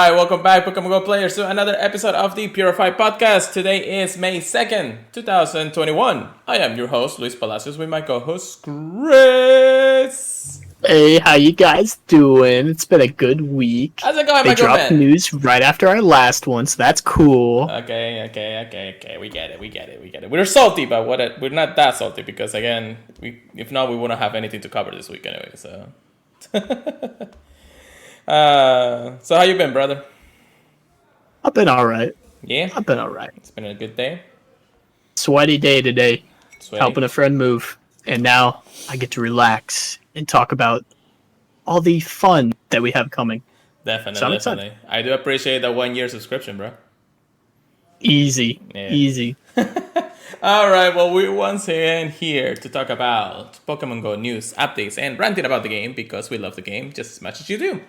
Alright, welcome back, Pokemon Go players, to another episode of the Purified podcast. Today is May 2nd, 2021. I am your host, Luis Palacios, with my co-host, Chris. Hey, how you guys doing? It's been a good week. How's it going, They my good dropped man? news right after our last one, so that's cool. Okay. We get it. We're salty, but we're not that salty because, again, if not, we wouldn't have anything to cover this week anyway, so... So how you been, brother? I've been alright. Yeah? I've been alright. It's been a good day? Sweaty day today, Sweaty? helping a friend move. And now I get to relax and talk about all the fun that we have coming. Definitely. I do appreciate the 1 year subscription, bro. Easy. Yeah. Easy. Alright, well, we're once again here to talk about Pokemon Go news, updates, and ranting about the game because we love the game just as much as you do.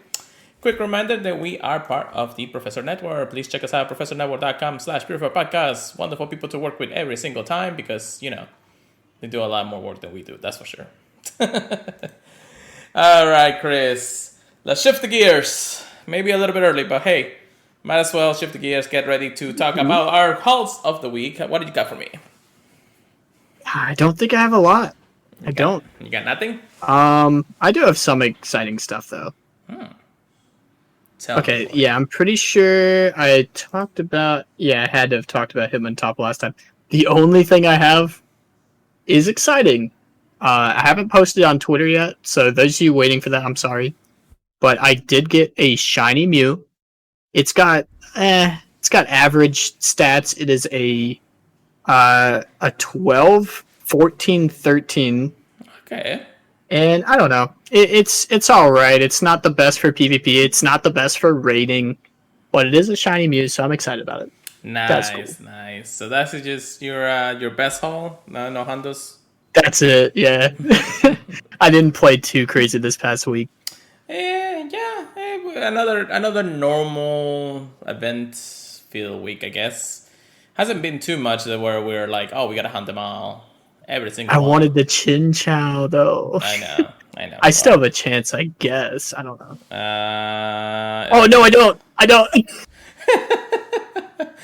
Quick reminder that we are part of the Professor Network. Please check us out, professornetwork.com/Purified Podcast. Wonderful people to work with every single time because, you know, they do a lot more work than we do, that's for sure. Alright, Chris. Let's shift the gears. Maybe a little bit early, but hey, might as well shift the gears, get ready to talk about our hauls of the week. What did you got for me? I don't think I have a lot. I don't. You got nothing? I do have some exciting stuff, though. Okay, yeah, I'm pretty sure I talked about... Yeah, I had to have talked about Hitmontop last time. The only thing I have is exciting. I haven't posted on Twitter yet, so those of you waiting for that, I'm sorry. But I did get a shiny Mew. It's got average stats. It is a 12, 14, 13. Okay. And I don't know. It's all right. It's not the best for PvP. It's not the best for raiding, but it is a shiny Mew, so I'm excited about it. Nice, That's cool. nice. So that's just your best haul? No Hondos? That's it. Yeah. I didn't play too crazy this past week. Yeah. Another normal event feel week, I guess. Hasn't been too much where we're like, oh, we gotta hunt them all. Every single one. Wanted the Chin Chow though. I know. I still have a chance, I guess. I don't know. Oh no, I don't.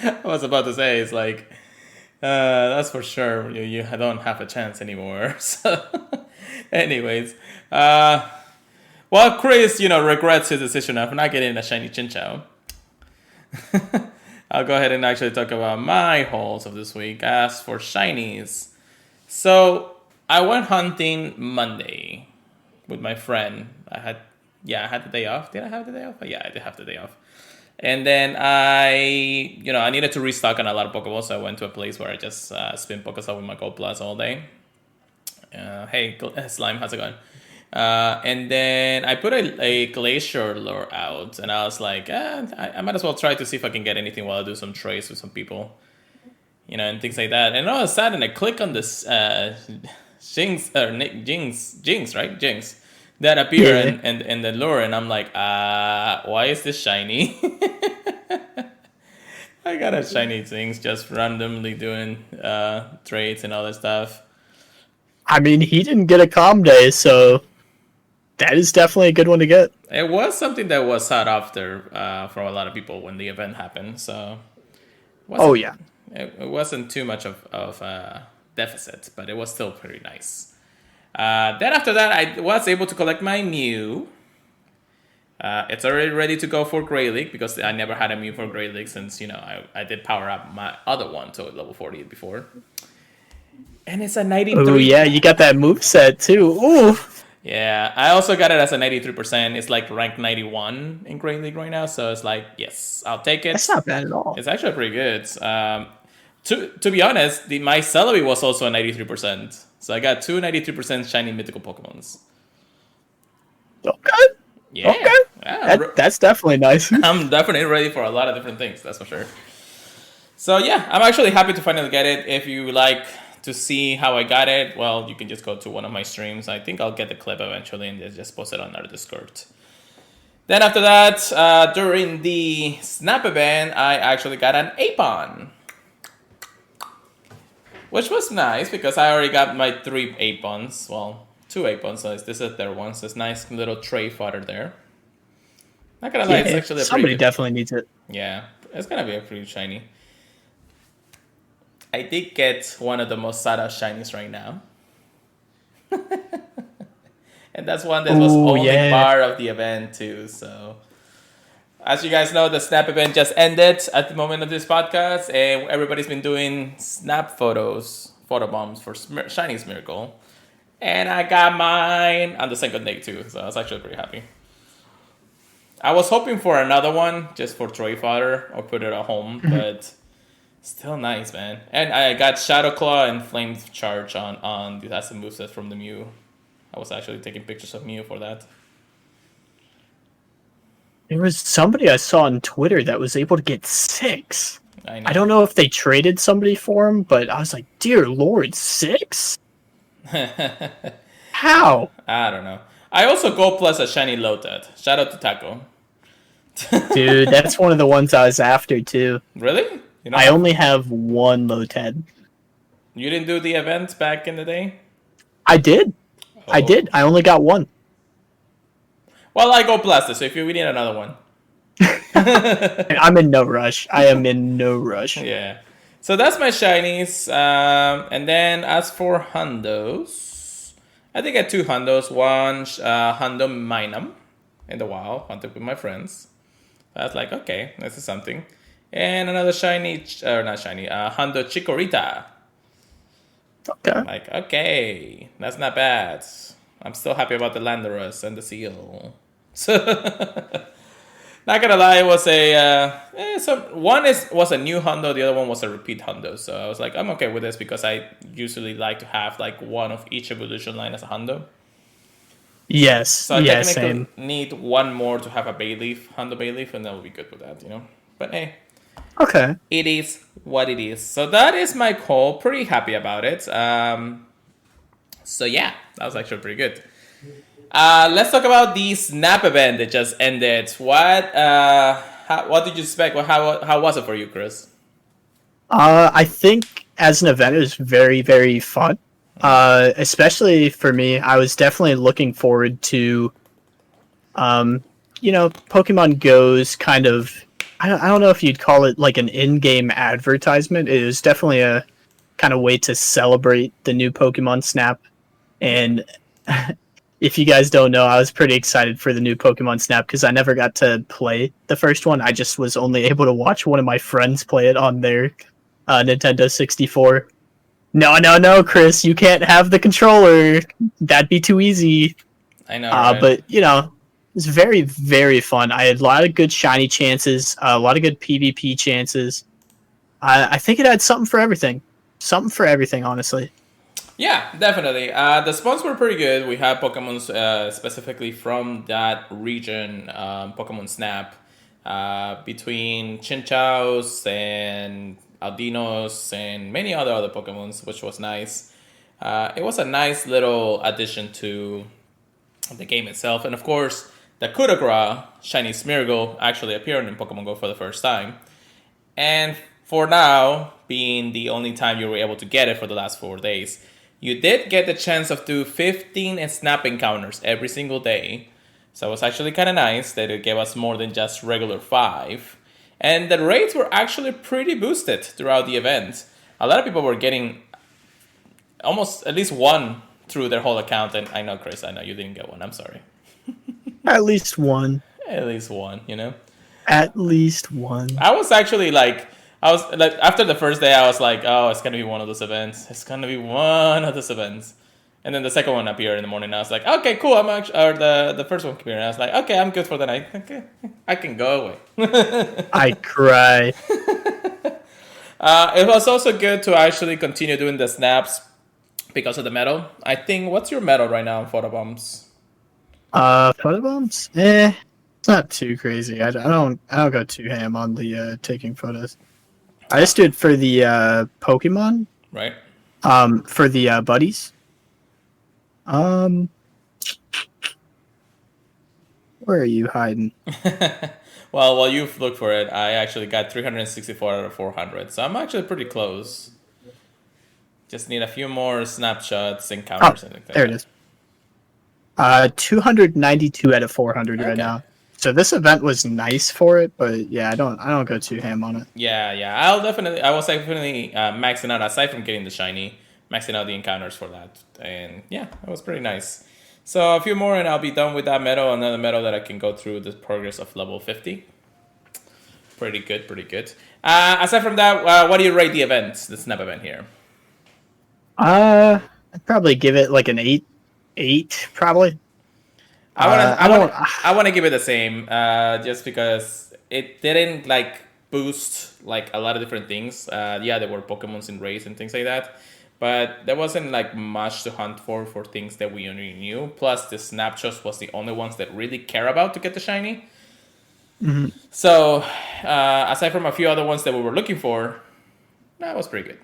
I was about to say, it's like, that's for sure. You don't have a chance anymore. So, anyways, well, Chris, regrets his decision of not getting a shiny Chinchou. I'll go ahead and actually talk about my hauls of this week. As for shinies, so I went hunting Monday with my friend. I had the day off. Did I have the day off? Yeah, I did have the day off. And then I needed to restock on a lot of Pokeballs, so I went to a place where I just spin Pokestop with my Gold Plus all day. Hey, Slime, how's it going? And then I put a Glacier lure out, and I was like, I might as well try to see if I can get anything while I do some trades with some people, and things like that. And all of a sudden, I click on this Jinx, right? Jinx. That appear and the lure, and I'm like, why is this shiny? I got a shiny things just randomly doing trades and all that stuff. I mean, he didn't get a calm day, so that is definitely a good one to get. It was something that was sought after for a lot of people when the event happened. So, it wasn't too much of a deficit, but it was still pretty nice. Then after that, I was able to collect my Mew. It's already ready to go for Great League because I never had a Mew for Great League since, I did power up my other one to level 40 before. And it's a 93. Oh, yeah, you got that moveset too. Ooh. Yeah, I also got it as a 93%. It's like ranked 91 in Great League right now, so it's like, yes, I'll take it. That's not bad at all. It's actually pretty good. To be honest, my Celebi was also a 93%. So I got two 93% shiny mythical Pokemons. Okay. Yeah. Okay. Yeah, that's definitely nice. I'm definitely ready for a lot of different things, that's for sure. So yeah, I'm actually happy to finally get it. If you like to see how I got it, well, you can just go to one of my streams. I think I'll get the clip eventually and just post it on our Discord. Then after that, during the Snap event, I actually got an Apon. Which was nice because I already got my 3 Apons. Well, 2 Apons, so this is their one. So it's nice little tray fodder there. Not gonna lie, it's Yeah, actually a pretty somebody good. definitely needs it. Yeah, it's gonna be a pretty shiny. I did get one of the most sought out shinies right now, and that's one that was Oh only yeah. part of the event too. So, as you guys know, the Snap event just ended at the moment of this podcast, and everybody's been doing Snap photos, photo bombs for Shiny's Miracle, and I got mine on the second day too. So I was actually pretty happy. I was hoping for another one just for Troy fodder or put it at home, but still nice, man. And I got Shadow Claw and Flame Charge on the Assassin moveset from the Mew. I was actually taking pictures of Mew for that. There was somebody I saw on Twitter that was able to get 6. I know. I don't know if they traded somebody for him, but I was like, dear Lord, 6? How? I don't know. I also go plus a shiny Lotad. Shout out to Taco. Dude, that's one of the ones I was after too. Really? You know, I only have one Lotad. you didn't do the event back in the day? I did. I Oh. did. I only got one. Well, I go plus, so if we need another one. I'm in no rush. I am in no rush. Yeah. So that's my shinies. And then as for hundos, I think I got 2 hundos. One hundo Minum in the wild, hunted with my friends. I was like, okay, this is something. And another shiny, or not shiny, hundo Chikorita. Okay. Like, okay, that's not bad. I'm still happy about the Landorus and the Seal. Not gonna lie, it was was a new hundo, the other one was a repeat hundo. So I was like, I'm okay with this because I usually like to have like one of each evolution line as a hundo. Yes. So I Yeah, technically same. need one more to have a Bayleaf, hundo Bayleaf, and that will be good with that, you know. But hey, Okay. it is what it is. So that is my call. Pretty happy about it. So yeah, that was actually pretty good. Let's talk about the Snap event that just ended. What did you expect? How was it for you, Chris? I think as an event, it was very, very fun. Especially for me, I was definitely looking forward to, Pokemon Go's kind of. I don't know if you'd call it like an in-game advertisement. It was definitely a kind of way to celebrate the new Pokemon Snap. And if you guys don't know, I was pretty excited for the new Pokemon Snap because I never got to play the first one. I just was only able to watch one of my friends play it on their Nintendo 64. No, Chris, you can't have the controller. That'd be too easy. I know, right? But, it was very, very fun. I had a lot of good shiny chances, a lot of good PvP chances. I think it had something for everything. Something for everything, honestly. Yeah, definitely. The spawns were pretty good. We had Pokemon specifically from that region, Pokemon Snap, between Chinchaos and Aldinos and many other Pokemons, which was nice. It was a nice little addition to the game itself. And of course, the Kudakura Shiny Smeargle actually appeared in Pokemon Go for the first time. And for now, being the only time you were able to get it for the last 4 days, you did get the chance of do 15 snap encounters every single day. So it was actually kind of nice that it gave us more than just regular 5. And the rates were actually pretty boosted throughout the event. A lot of people were getting almost at least one through their whole account. And I know, Chris, I know you didn't get one. I'm sorry. At least one. At least one, you know? At least one. I was like, after the first day, I was like, oh, it's going to be one of those events. It's going to be one of those events. And then the second one appeared in the morning. And I was like, okay, cool. I'm actually, or the first one appeared. And I was like, okay, I'm good for the night. Okay, I can go away. I cry. It was also good to actually continue doing the snaps because of the medal. I think, what's your medal right now in photobombs? Photobombs? It's not too crazy. I don't go too ham on the taking photos. I just do it for the Pokemon. Right. For the buddies. Where are you hiding? Well, while you've looked for it, I actually got 364 out of 400. So I'm actually pretty close. Just need a few more snapshots, encounters, and things like there it that. is. 292 out of 400 right Okay. now. So this event was nice for it, but yeah, I don't go too ham on it. Yeah. I was definitely maxing out aside from getting the shiny, maxing out the encounters for that, and yeah, it was pretty nice. So a few more, and I'll be done with that medal. Another medal that I can go through the progress of level 50. Pretty good, pretty good. Aside from that, what do you rate the events, the snap event here? I'd probably give it like an 8 probably. I wanna, I I don't. wanna, I wanna give it the same, just because it didn't like boost like a lot of different things. Yeah, there were Pokemons in race and things like that, but there wasn't like much to hunt for things that we already knew. Plus, the snapshots was the only ones that really care about to get the shiny. Mhm. So, aside from a few other ones that we were looking for, that was pretty good.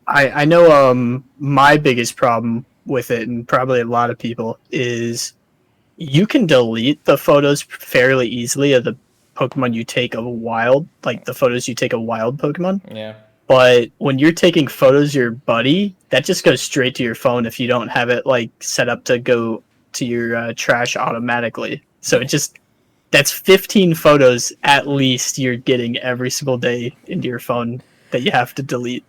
I know my biggest problem with it, and probably a lot of people, is you can delete the photos fairly easily of the Pokemon you take of a wild, like the photos you take of wild Pokemon. Yeah. But when you're taking photos of your buddy, that just goes straight to your phone if you don't have it like set up to go to your trash automatically. So it just that's 15 photos at least you're getting every single day into your phone that you have to delete.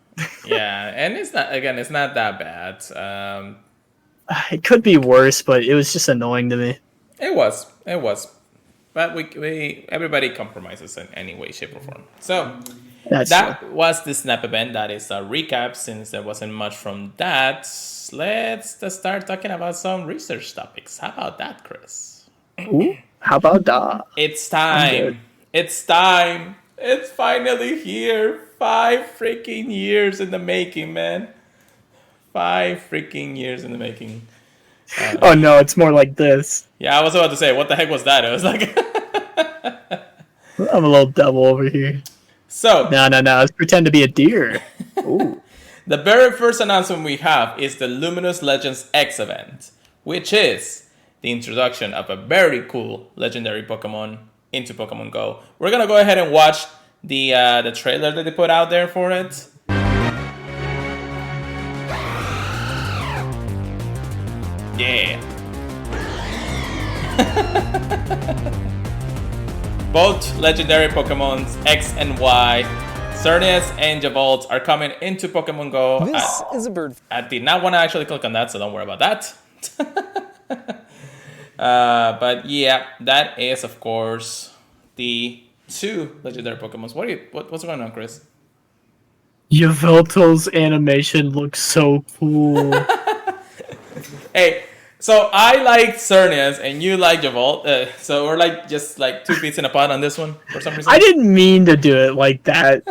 Yeah, and it's not that bad. It could be worse, but it was just annoying to me. It was, but we everybody compromises in any way, shape, or form. So That's true. that was the snap event. That is a recap. Since there wasn't much from that, let's just start talking about some research topics. How about that, Chris? Ooh, how about that? It's I'm good. time. It's time. It's finally here. 5 freaking years in the making, man. 5 freaking years in the making. Oh no, it's more like this. Yeah, I was about to say, what the heck was that? It was like, I'm a little devil over here. so No, let's pretend to be a deer. Ooh. the very first announcement we have is the Luminous Legends X event, which is the introduction of a very cool legendary Pokemon into Pokemon Go. We're gonna go ahead and watch the trailer that they put out there for it. Yeah. Both legendary Pokemons X and Y, Xerneas and Javolt, are coming into Pokemon Go. This is a bird. I did not want to actually click on that, so don't worry about that. But yeah, that is of course the two legendary Pokemons. What's going on, Chris? Yveltal's animation looks so cool. Hey, so I like Xerneas and you like Javolt, so we're like just like two peas in a pod on this one for some reason. I didn't mean to do it like that,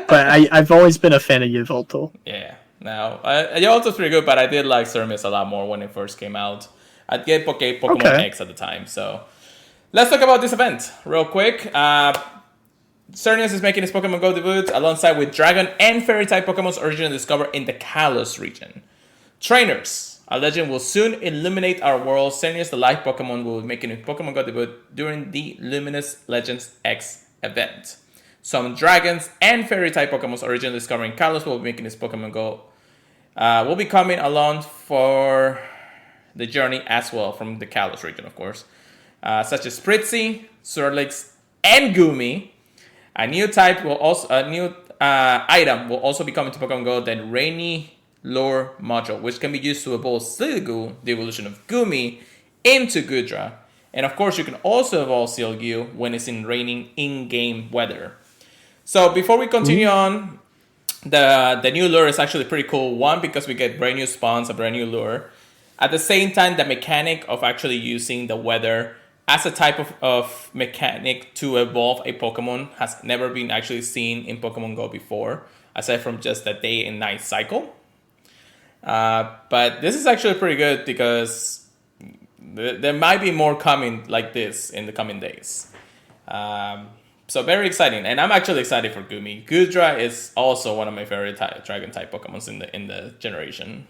but I've always been a fan of Yveltal. Yeah. Now, Javolt pretty good, but I did like Xerneas a lot more when it first came out. I'd get Pokemon Okay. X at the time, so let's talk about this event real quick. Xerneas is making his Pokemon Go debut alongside with Dragon and Fairy type Pokemon's originally discovered in the Kalos region. Trainers, a legend will soon illuminate our world. Xerneas, the light Pokemon, will be making his Pokemon Go debut during the Luminous Legends X event. Some Dragons and Fairy type Pokemon's originally discovered in Kalos will be making his Pokemon Go. Will be coming along for the journey as well from the Kalos region, of course. Such as Spritzy, Swirlix, and Goomy. A new item will also be coming to Pokemon Go, the Rainy Lure module, which can be used to evolve Sliggoo, the evolution of Goomy, into Goodra. And of course, you can also evolve Sliggoo when it's in raining in-game weather. So before we continue on, the new lure is actually pretty cool. One, because we get brand new spawns, a brand new lure. At the same time, the mechanic of actually using the weather as a type of mechanic to evolve a Pokemon has never been actually seen in Pokemon Go before, aside from just the day and night cycle. But this is actually pretty good because there might be more coming like this in the coming days. So very exciting, and I'm actually excited for Goomy. Goodra is also one of my favorite Dragon type Pokemons in the generation.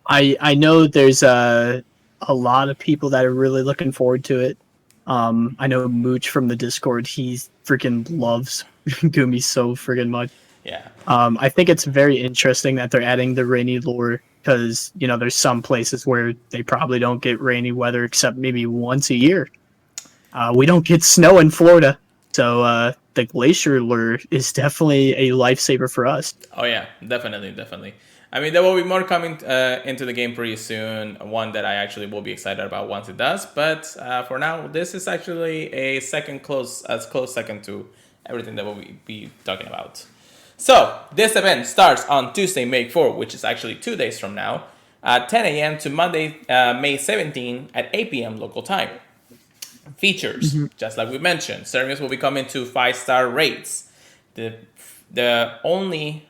I know there's a lot of people that are really looking forward to it. I know Mooch from the Discord, he freaking loves Goomy so freaking much. Yeah. I think it's very interesting that they're adding the Rainy Lure because there's some places where they probably don't get rainy weather except maybe once a year. We don't get snow in Florida, so the glacier lure is definitely a lifesaver for us. Oh yeah, definitely, definitely. I mean, there will be more coming into the game pretty soon. One that I actually will be excited about once it does. But for now, this is actually a close second to everything that we'll be talking about. So this event starts on Tuesday, May 4th, which is actually 2 days from now, at 10 a.m. to Monday, May 17 at 8 p.m. local time. Features, just like we mentioned, Cernius will be coming to 5-star rates. The only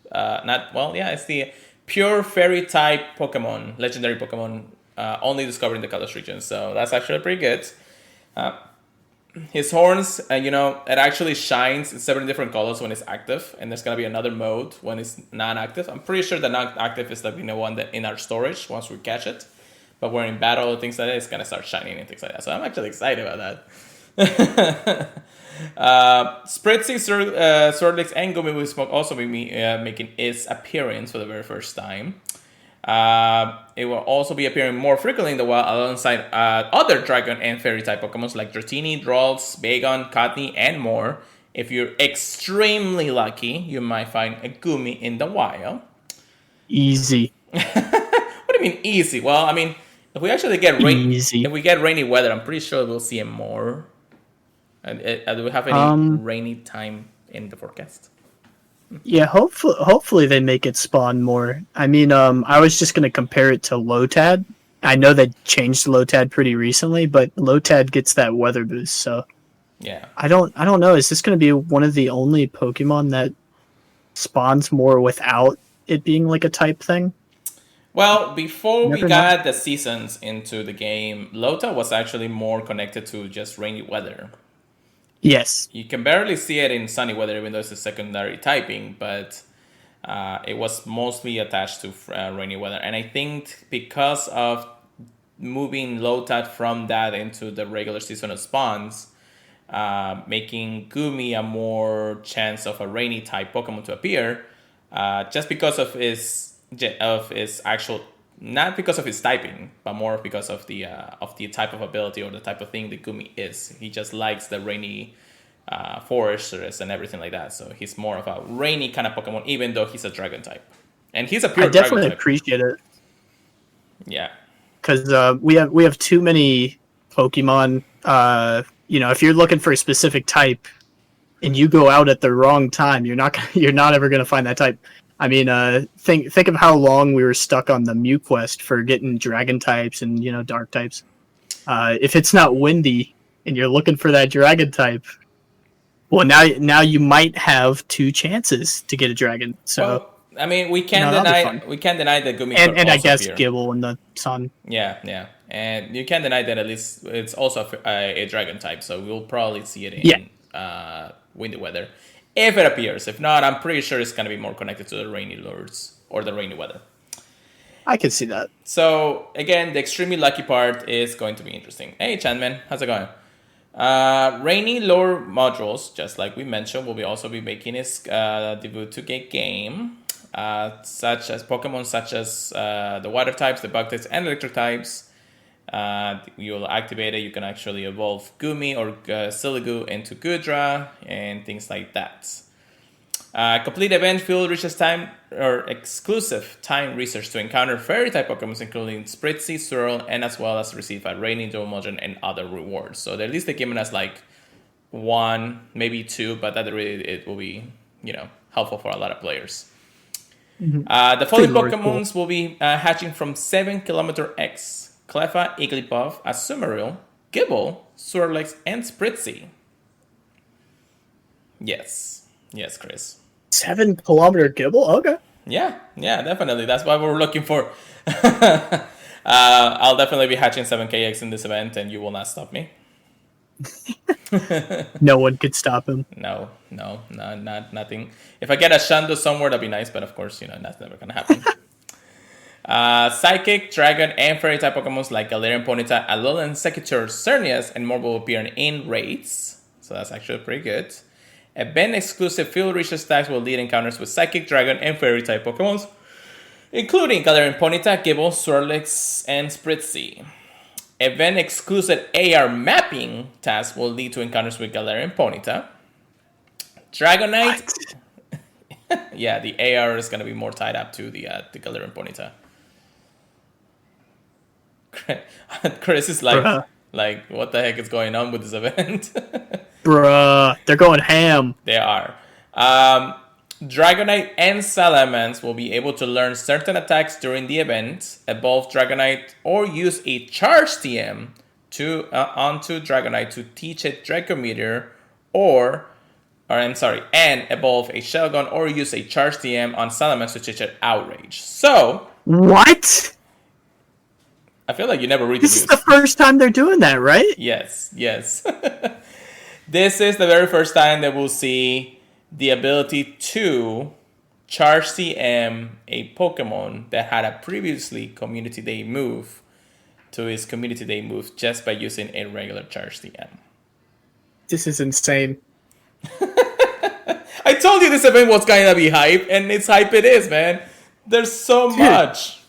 it's the pure fairy type Pokemon, legendary Pokemon, only discovered in the Kalos region. So that's actually pretty good. His horns, it actually shines in 7 different colors when it's active, and there's gonna be another mode when it's non-active. I'm pretty sure the non-active is like one that in our storage once we catch it, but when in battle and things like that, it's gonna start shining and things like that. So I'm actually excited about that. Spritzy, Swordlix, and Gumi will Smoke also be making its appearance for the very first time. It will also be appearing more frequently in the wild alongside other dragon and fairy type Pokemon like Dratini, Drolls, Bagon, Cotney, and more. If you're extremely lucky, you might find a Gumi in the wild. Easy. What do you mean easy? Well, I mean, if we actually get rainy weather, I'm pretty sure we'll see him more. And do we have any rainy time in the forecast? Yeah, hopefully they make it spawn more. I mean, I was just gonna compare it to Lotad. I know they changed Lotad pretty recently, but Lotad gets that weather boost, so yeah. I don't know. Is this gonna be one of the only Pokemon that spawns more without it being like a type thing? Well, before we Never got know. the seasons into the game, Lota was actually more connected to just rainy weather. Yes. You can barely see it in sunny weather, even though it's a secondary typing, but it was mostly attached to rainy weather. And I think because of moving Lotad from that into the regular seasonal spawns, making Gumi a more chance of a rainy type Pokemon to appear, just because of his actual, not because of his typing, but more because of the type of ability or the type of thing that Gumi is. He just likes the rainy foresters and everything like that. So he's more of a rainy kind of Pokemon, even though he's a dragon type, and he's a pure I definitely dragon type. appreciate it. Yeah, because we have too many Pokemon. If you're looking for a specific type and you go out at the wrong time, you're not ever gonna find that type. I mean, think of how long we were stuck on the Mew quest for getting dragon types and dark types. If it's not windy and you're looking for that dragon type, well, now you might have 2 chances to get a dragon. So, well, I mean, we can't deny that Gumi could and I also guess appear. Gibble in the sun. Yeah, and you can't deny that at least it's also a dragon type. So we'll probably see it in windy weather if it appears. If not, I'm pretty sure it's gonna be more connected to the rainy lures or the rainy weather. I can see that. So again, the extremely lucky part is going to be interesting. Hey, Chanman, how's it going? Rainy lore modules, just like we mentioned, will also be making its debut to game. Such as Pokemon such as the water types, the bug types, and electric types. You'll activate it. You can actually evolve Gumi or Siligu into Gudra and things like that. Complete event field reaches time or exclusive time research to encounter fairy type Pokemon, including Spritzy, Swirl, and as well as receive a rainy dual module and other rewards. So at least they're giving us like 1, maybe 2, but that really it will be helpful for a lot of players. Mm-hmm. The following Pokemons will be hatching from 7 Kilometer X: Cleffa, Igglybuff, Azumarill, Gibble, Swirlix, and Spritzy. Yes, Chris. 7 kilometer Gibble? Okay. Yeah, definitely. That's what we're looking for. I'll definitely be hatching 7KX in this event, and you will not stop me. No one could stop him. No, nothing. If I get a Shando somewhere, that'd be nice, but of course, that's never gonna happen. Psychic, Dragon, and Fairy type Pokemon like Galarian Ponyta, Alolan Sekitur, Cernius, and more will appear in raids. So that's actually pretty good. Event exclusive field research stacks will lead encounters with Psychic, Dragon, and Fairy type Pokemon, including Galarian Ponyta, Gible, Swirlix, and Spritzy. Event exclusive AR mapping task will lead to encounters with Galarian Ponyta. Dragonite, What? yeah, the AR is going to be more tied up to the Galarian Ponyta. Chris is Bruh. like, what the heck is going on with this event? Bruh. They're going ham. They are. Dragonite and Salamence will be able to learn certain attacks during the event, evolve Dragonite, or use a Charge TM onto Dragonite to teach it Draco Meteor, and evolve a Shell Gun or use a Charge TM on Salamence to teach it Outrage. So, What? I feel like you never read the This news. is the first time they're doing that, right? Yes. This is the very first time that we'll see the ability to Charge CM a Pokemon that had a previously Community Day move to his Community Day move just by using a regular Charge CM. This is insane. I told you this event was going to be hype, and it's hype it is, man. There's so much.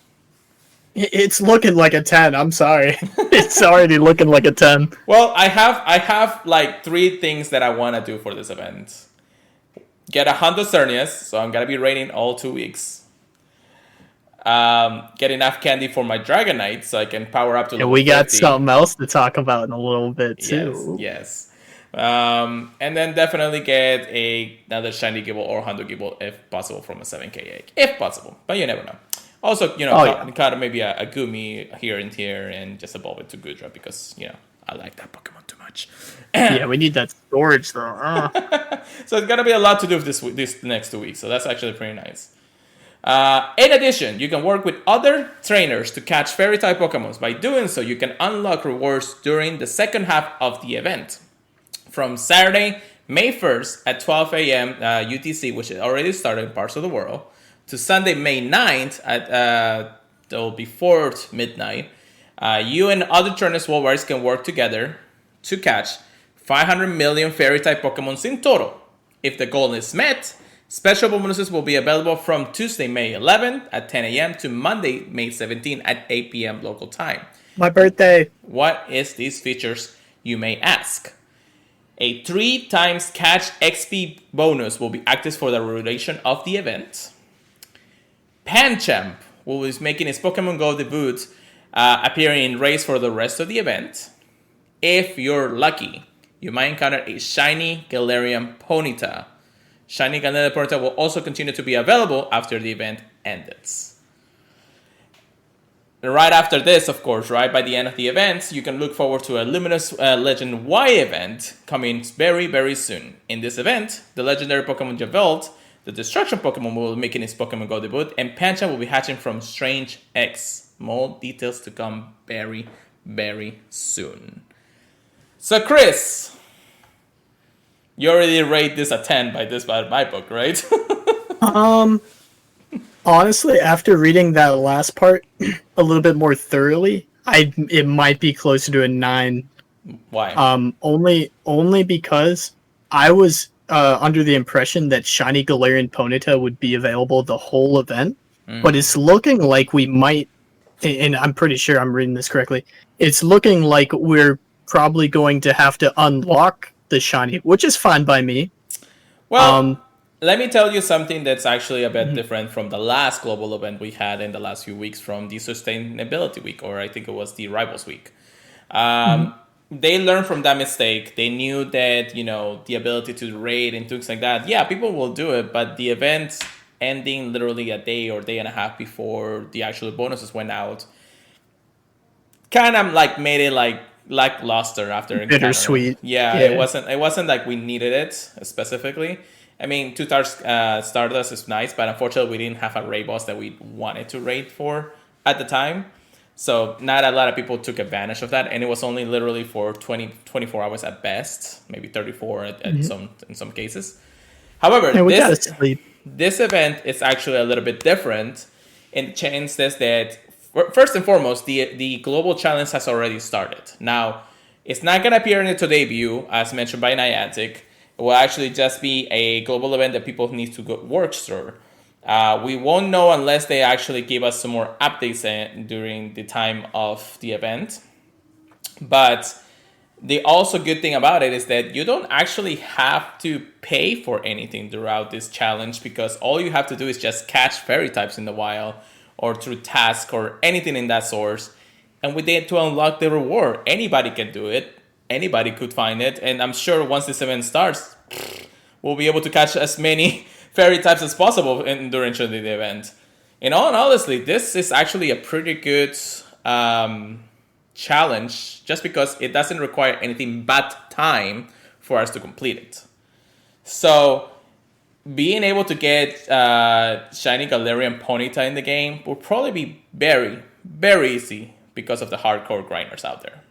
It's looking like a 10. I'm sorry. It's already looking like a 10. Well, I have like 3 things that I want to do for this event. Get a Hondo Cernius, so I'm gonna be raiding all 2 weeks. Get enough candy for my Dragonite, so I can power up to. And we got something else to talk about in a little bit too. Yes. And then definitely get another shiny Gible or Hondo Gible if possible from a 7K egg, if possible. But you never know. Also, kind of maybe a Gumi here and here, and just evolve it to Gudra because I like that Pokemon too much. Yeah, we need that storage though. So it's gonna be a lot to do this next 2 weeks. So that's actually pretty nice. In addition, you can work with other trainers to catch fairy type Pokemon. By doing so, you can unlock rewards during the second half of the event. From Saturday, May 1st at 12 a.m. UTC, which is already started in parts of the world, to Sunday, May 9th at before midnight, you and other trainers worldwide can work together to catch 500 million fairy type Pokemon in total. If the goal is met, special bonuses will be available from Tuesday, May 11th at 10 a.m. to Monday, May 17th at 8 p.m. local time. My birthday. What is these features, you may ask? A 3 times catch XP bonus will be active for the duration of the event. Pancham, who is making his Pokemon Go debut, appearing in race for the rest of the event. If you're lucky, you might encounter a shiny Galarian Ponyta. Shiny Galarian Ponyta will also continue to be available after the event ends. Right after this, of course, right by the end of the event, you can look forward to a Luminous Legend Y event coming very, very soon. In this event, the legendary Pokemon Javelt, the Destruction Pokemon, will be making its Pokemon Go debut, and Pancham will be hatching from Strange X. More details to come very, very soon. So, Chris, you already rate this a 10 by my book, right? Honestly, after reading that last part a little bit more thoroughly, it might be closer to a 9. Why? Only because I was under the impression that shiny Galarian Ponyta would be available the whole event, but it's looking like we might, and I'm pretty sure I'm reading this correctly. It's looking like we're probably going to have to unlock the shiny, which is fine by me. Well, let me tell you something that's actually a bit different from the last global event we had in the last few weeks from the Sustainability Week, or I think it was the Rivals Week. They learned from that mistake. They knew that, the ability to raid and things like that, yeah, people will do it, but the event ending literally a day or day and a half before the actual bonuses went out kind of like made it like lackluster after Bittersweet. Yeah, it wasn't like we needed it specifically. I mean, 2 stars Stardust is nice, but unfortunately we didn't have a raid boss that we wanted to raid for at the time. So not a lot of people took advantage of that, and it was only literally for 24 hours at best, maybe 34 in some cases. However, this event is actually a little bit different in the sense that first and foremost, the global challenge has already started. Now, it's not going to appear in the debut, as mentioned by Niantic. It will actually just be a global event that people need to work through. We won't know unless they actually give us some more updates during the time of the event. But the also good thing about it is that you don't actually have to pay for anything throughout this challenge, because all you have to do is just catch fairy types in the wild or through task or anything in that source. And with it to unlock the reward, anybody can do it. Anybody could find it. And I'm sure once this event starts, we'll be able to catch as many fairy types as possible during the event. In all honesty, this is actually a pretty good challenge, just because it doesn't require anything but time for us to complete it. So being able to get Shiny Galarian Ponyta in the game will probably be very, very easy because of the hardcore grinders out there.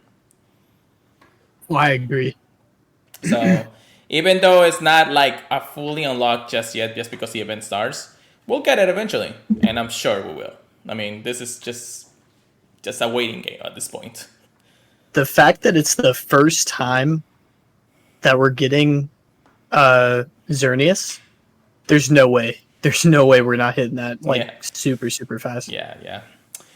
Well, I agree. So even though it's not like a fully unlocked just yet, just because the event starts, we'll get it eventually, and I'm sure we will. I mean, this is just a waiting game at this point. The fact that it's the first time that we're getting Xerneas, there's no way. There's no way we're not hitting that super, super fast. Yeah.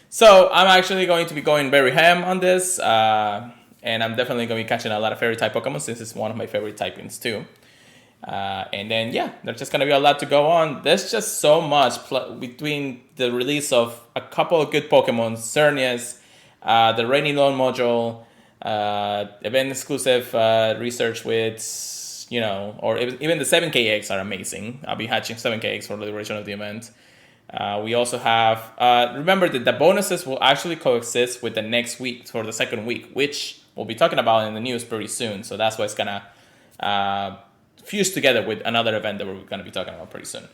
So I'm actually going to be going very ham on this, and I'm definitely going to be catching a lot of fairy type Pokemon, since it's one of my favorite typings too. And then, there's just going to be a lot to go on. There's just so much between the release of a couple of good Pokemon, Xerneas, the Rainy Loan module, event exclusive research with, or even the 7K eggs are amazing. I'll be hatching 7K eggs for the duration of the event. We also have, remember that the bonuses will actually coexist with the next week for the second week, which we'll be talking about in the news pretty soon. So that's why it's going to fuse together with another event that we're going to be talking about pretty soon.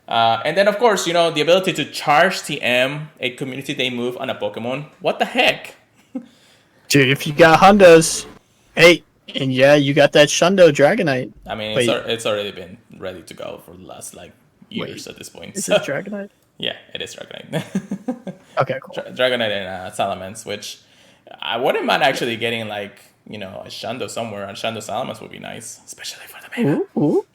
And then, of course, the ability to charge TM a community day move on a Pokemon. What the heck? Dude, if you got Hondas, hey, and you got that Shundo Dragonite. I mean, it's already been ready to go for the last, years at this point. Is it Dragonite? Yeah, it is Dragonite. Okay, cool. Dragonite and Salamence, which I wouldn't mind actually getting, a Shundo somewhere, and Shundo Salamence would be nice, especially for the mega. Ooh.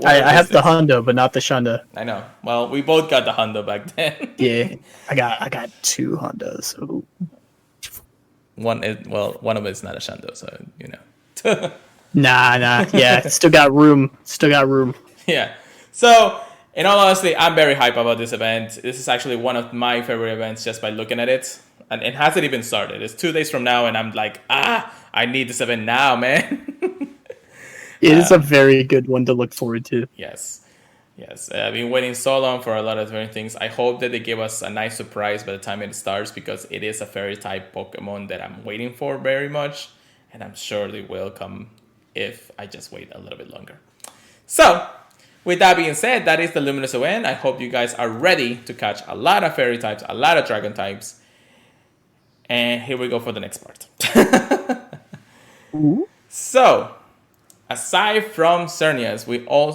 I have the Hundo, but not the Shunda. I know. Well, we both got the Hundo back then. Yeah, I got 2 Hondas. Ooh. One of it's not a Shundo, so Nah. Yeah, still got room. Yeah. So, in all honesty, I'm very hyped about this event. This is actually one of my favorite events just by looking at it. And it hasn't even started. It's 2 days from now, and I'm like, I need this event now, man. It is a very good one to look forward to. Yes. I've been waiting so long for a lot of different things. I hope that they give us a nice surprise by the time it starts, because it is a fairy type Pokemon that I'm waiting for very much. And I'm sure they will come if I just wait a little bit longer. So, with that being said, that is the Luminous event. I hope you guys are ready to catch a lot of fairy types, a lot of dragon types. And here we go for the next part. So, aside from Xerneas,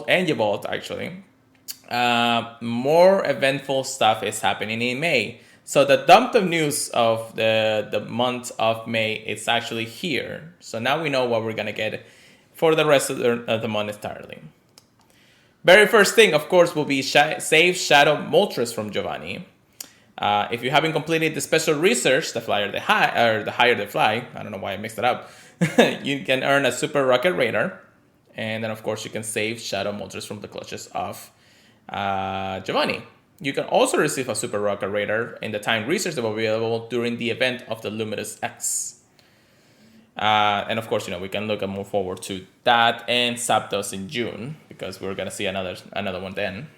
and Yveltal actually, more eventful stuff is happening in May. So the dump of news of the month of May is actually here. So now we know what we're going to get for the rest of the month entirely. Very first thing, of course, will be Save Shadow Moltres from Giovanni. If you haven't completed the special research, the higher they fly, I don't know why I mixed it up, you can earn a Super Rocket Radar. And then, of course, you can save Shadow Moltres from the clutches of Giovanni. You can also receive a Super Rocket Radar in the time research that will be available during the event of the Luminous X. And, of course, we can look and move forward to that and Zapdos in June, because we're going to see another one then.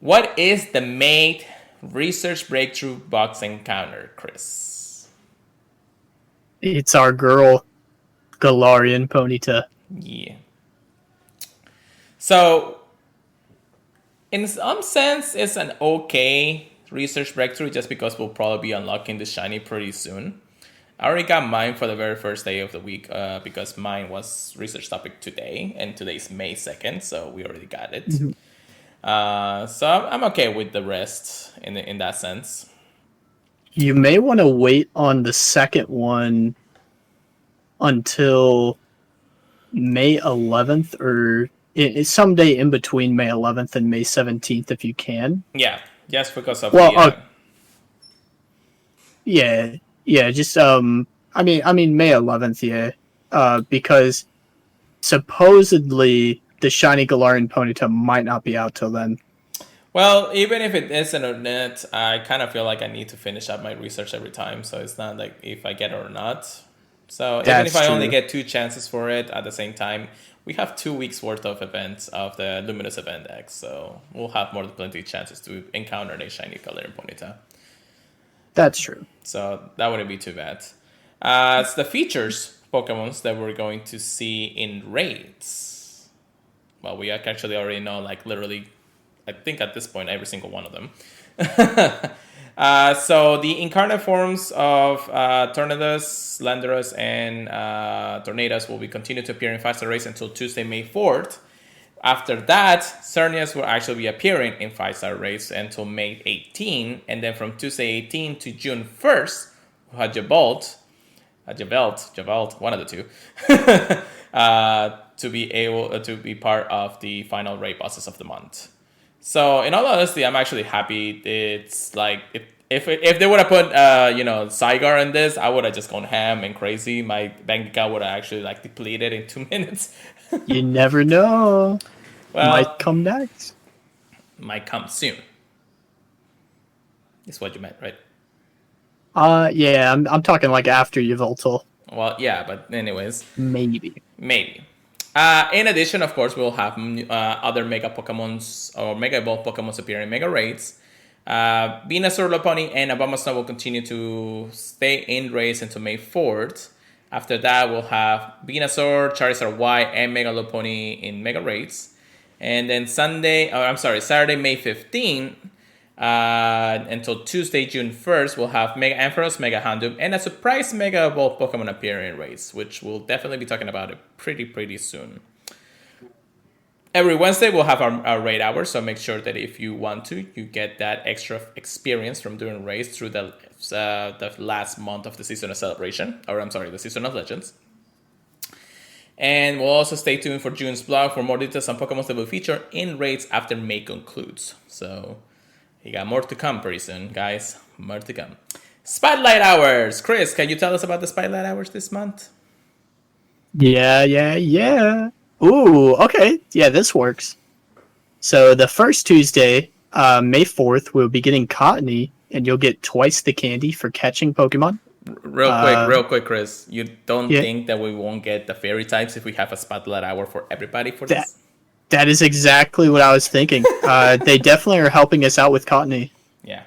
What is the May Research Breakthrough Box Encounter, Chris? It's our girl, Galarian Ponyta. Yeah. So, in some sense, it's an okay research breakthrough, just because we'll probably be unlocking the shiny pretty soon. I already got mine for the very first day of the week, because mine was research topic today, and today's May 2nd, so we already got it. Mm-hmm. So I'm okay with the rest in that sense. You may want to wait on the second one until May 11th or It's someday in between May 11th and May 17th if you can. Yeah, just because of Well, the yeah, yeah, just I mean May 11th, yeah, because supposedly the shiny Galarian Ponyta might not be out till then. well, even if it isn't on it, I kind of feel like I need to finish up my research every time, so it's not like if I get it or not. So even if That's I only true. get two chances for it at the same time, we have 2 weeks worth of events of the Luminous Event X, so we'll have more than plenty of chances to encounter a shiny color in Ponyta. That's true. So that wouldn't be too bad. It's the features Pokemons that we're going to see in raids. Well, we actually already know, like literally, I think at this point, every single one of them. So the incarnate forms of Tornadus, Landorus, and Tornadus will be continued to appear in faster race until Tuesday, May 4th. After that, Cernius will actually be appearing in 5-star race until May 18, and then from Tuesday 18 to June 1st, we'll have Javelt, one of the two, to be able to be part of the final raid bosses of the month. So, in all honesty, I'm actually happy. It's like if they would have put Zygar in this, I would have just gone ham and crazy. My bank account would have actually like depleted in 2 minutes. You never know. Might Well, come next. might come soon. Is what you meant, right? Yeah, I'm talking like after Yveltal. Well, yeah, but anyways, Maybe. maybe. In addition, of course, we'll have other Mega Pokemons or Mega Evolved Pokemons appear in Mega Raids. Venusaur, Lopunny, and Abomasnow will continue to stay in raids until May 4th. After that, we'll have Venusaur, Charizard Y, and Mega Lopunny in Mega Raids. And then Saturday, May 15th, until Tuesday, June 1st, we'll have Mega Ampharos, Mega Houndoom, and a surprise Mega Evolved Pokemon appearing in raids, which we'll definitely be talking about it pretty soon. Every Wednesday, we'll have our raid hour, so make sure that if you want to, you get that extra experience from doing raids through the last month of the season of celebration, or I'm sorry, the season of legends. And we'll also stay tuned for June's blog for more details on Pokemon that will feature in raids after May concludes. So, you got more to come pretty soon, guys. More to come. Spotlight Hours! Chris, can you tell us about the Spotlight Hours this month? Yeah. Ooh, okay. Yeah, this works. So the first Tuesday, May 4th, we'll be getting Cottony, and you'll get twice the candy for catching Pokemon. Real quick, Chris. You don't Yeah, think that we won't get the fairy types if we have a Spotlight Hour for everybody for that this? that is exactly what I was thinking. They definitely are helping us out with Cottony. Yeah.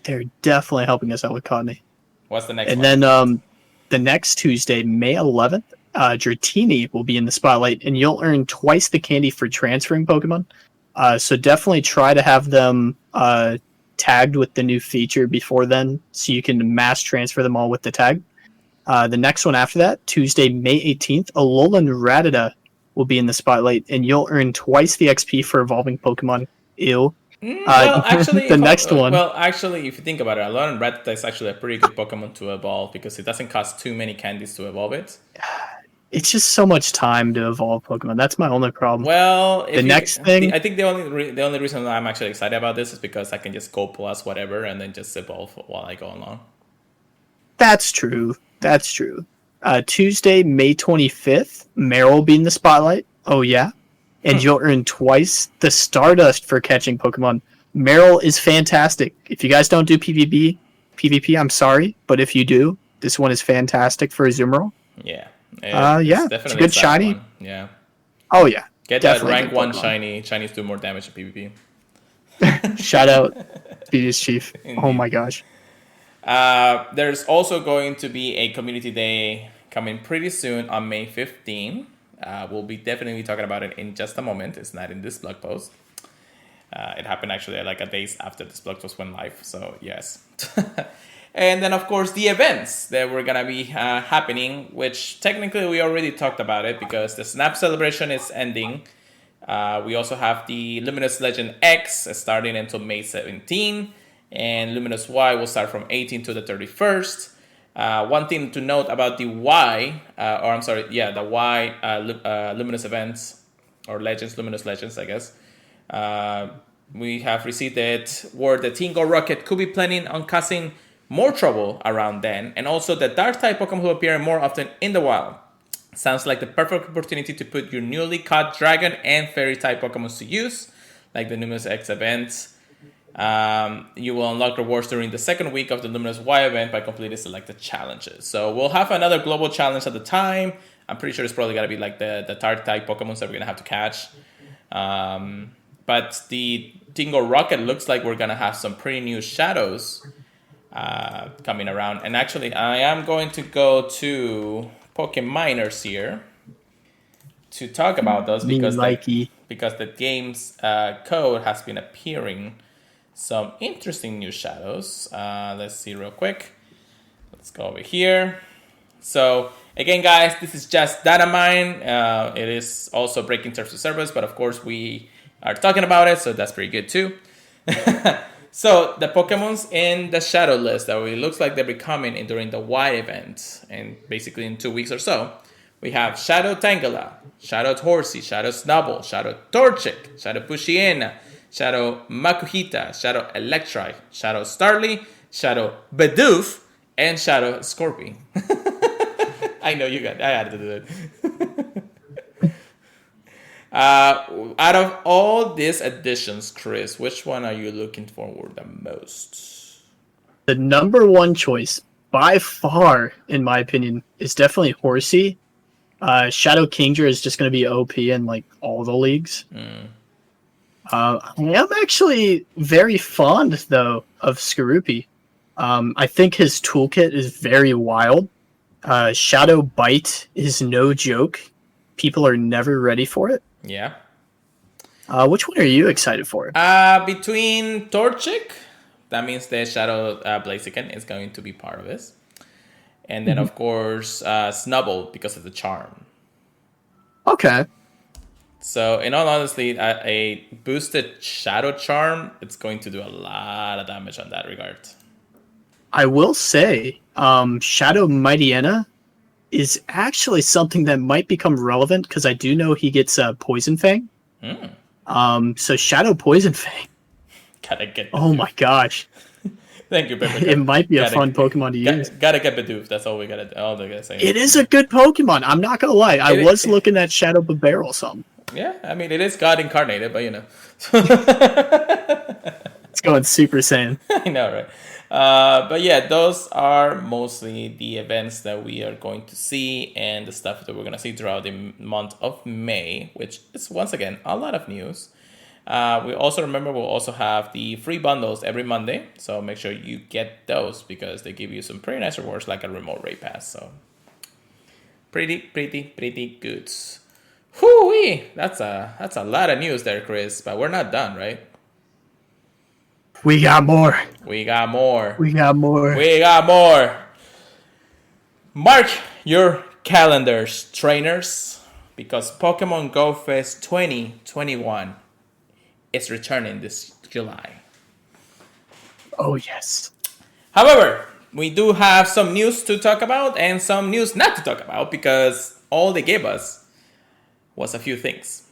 They're definitely helping us out with Cottony. What's the next And one? then the next Tuesday, May 11th, Dratini will be in the spotlight, and you'll earn twice the candy for transferring Pokemon. So definitely try to have them tagged with the new feature before then, so you can mass transfer them all with the tag. The next one after that, Tuesday, May 18th, Alolan Rattata will be in the spotlight, and you'll earn twice the XP for evolving Pokemon. Ew. Well, actually, The next one. if you think about it, Alolan Rattata is actually a pretty good Pokemon to evolve because it doesn't cost too many candies to evolve it. It's just so much time to evolve Pokemon. That's my only problem. Well, The next thing, I think the only reason I'm actually excited about this is because I can just go plus whatever and then just evolve while I go along. that's true. That's true. Tuesday, May 25th, Meryl will be in the spotlight. Oh, yeah. And you'll earn twice the Stardust for catching Pokemon. Meryl is fantastic. If you guys don't do PvP, I'm sorry. But if you do, this one is fantastic for Azumarill. Yeah. Yeah, it's a good shiny. One. Yeah. Oh, yeah. Get that Definitely rank good 1 Pokemon. shiny. Shinies do more damage to PvP. Shout out, Speediest Chief. Oh Indeed. my gosh. There's also going to be a community day coming pretty soon on May 15. We'll be definitely talking about it in just a moment. It's not in this blog post. It happened actually like a days after this blog post went live. So yes. And then of course the events that were gonna be happening, which technically we already talked about it because the Snap celebration is ending. We also have the Luminous Legend X starting until May 17, and Luminous Y will start from 18 to the 31st. One thing to note about the Y, the Y Luminous events or Legends, Luminous Legends, I guess. Uh, we have received it where the Tingo Rocket could be planning on causing more trouble around then, and also the Dark type Pokemon will appear more often in the wild. Sounds like the perfect opportunity to put your newly caught Dragon and Fairy type Pokemon to use, like the Luminous X event. You will unlock rewards during the second week of the Luminous Y event by completing selected challenges. So we'll have another global challenge at the time. I'm pretty sure it's probably going to be like the Dark type Pokemon that we're going to have to catch. But the Tingo Rocket looks like we're going to have some pretty new shadows coming around. And actually, I am going to go to Pokeminers here to talk about those because the game's code has been appearing some interesting new shadows. Let's see real quick. Let's go over here. So again, guys, this is just data mine. It is also breaking terms of service, but of course we are talking about it, so that's pretty good too. So the Pokemons in the shadow list that it looks like they'll be coming during the Y event, and basically in 2 weeks or so, we have Shadow Tangela, Shadow Horsey, Shadow Snubbull, Shadow Torchic, Shadow Pushiena, Shadow Makuhita, Shadow Electrike, Shadow Starly, Shadow Bidoof, and Shadow Scorpion. I know I had to do it. Out of all these additions, Chris, which one are you looking forward the most? The number one choice, by far, in my opinion, is definitely Horsey. Shadow Kingdra is just going to be OP in like all the leagues. I am actually very fond, though, of Skorupi. I think his toolkit is very wild. Shadow Bite is no joke. People are never ready for it. Yeah. Which one are you excited for? Between Torchic, that means the Shadow Blaziken is going to be part of this. And then, of course, Snubbull because of the charm. Okay. So, in all honesty, a boosted Shadow Charm, it's going to do a lot of damage on that regard. I will say, Shadow Mightyena is actually something that might become relevant because I do know he gets Poison Fang. So Shadow Poison Fang. Gotta get. Oh my gosh. Thank you, Pepper. It might be a fun Pokemon to use. Gotta get Bidoof. That's all we gotta. All they gotta say. It is a good Pokemon. I'm not gonna lie. I was looking at Shadow Barrel some. Yeah, I mean it is God incarnated, but you know. It's going Super Saiyan. I know, right? But yeah, those are mostly the events that we are going to see and the stuff that we're going to see throughout the month of May, which is, once again, a lot of news. We also remember we'll also have the free bundles every Monday, so make sure you get those because they give you some pretty nice rewards like a remote raid pass. So pretty good. Whoo-wee! That's a lot of news there, Chris, but we're not done, right? We got more. We got more. We got more. We got more. Mark your calendars, trainers, because Pokemon Go Fest 2021 is returning this July. Oh, yes. However, we do have some news to talk about and some news not to talk about because all they gave us was a few things.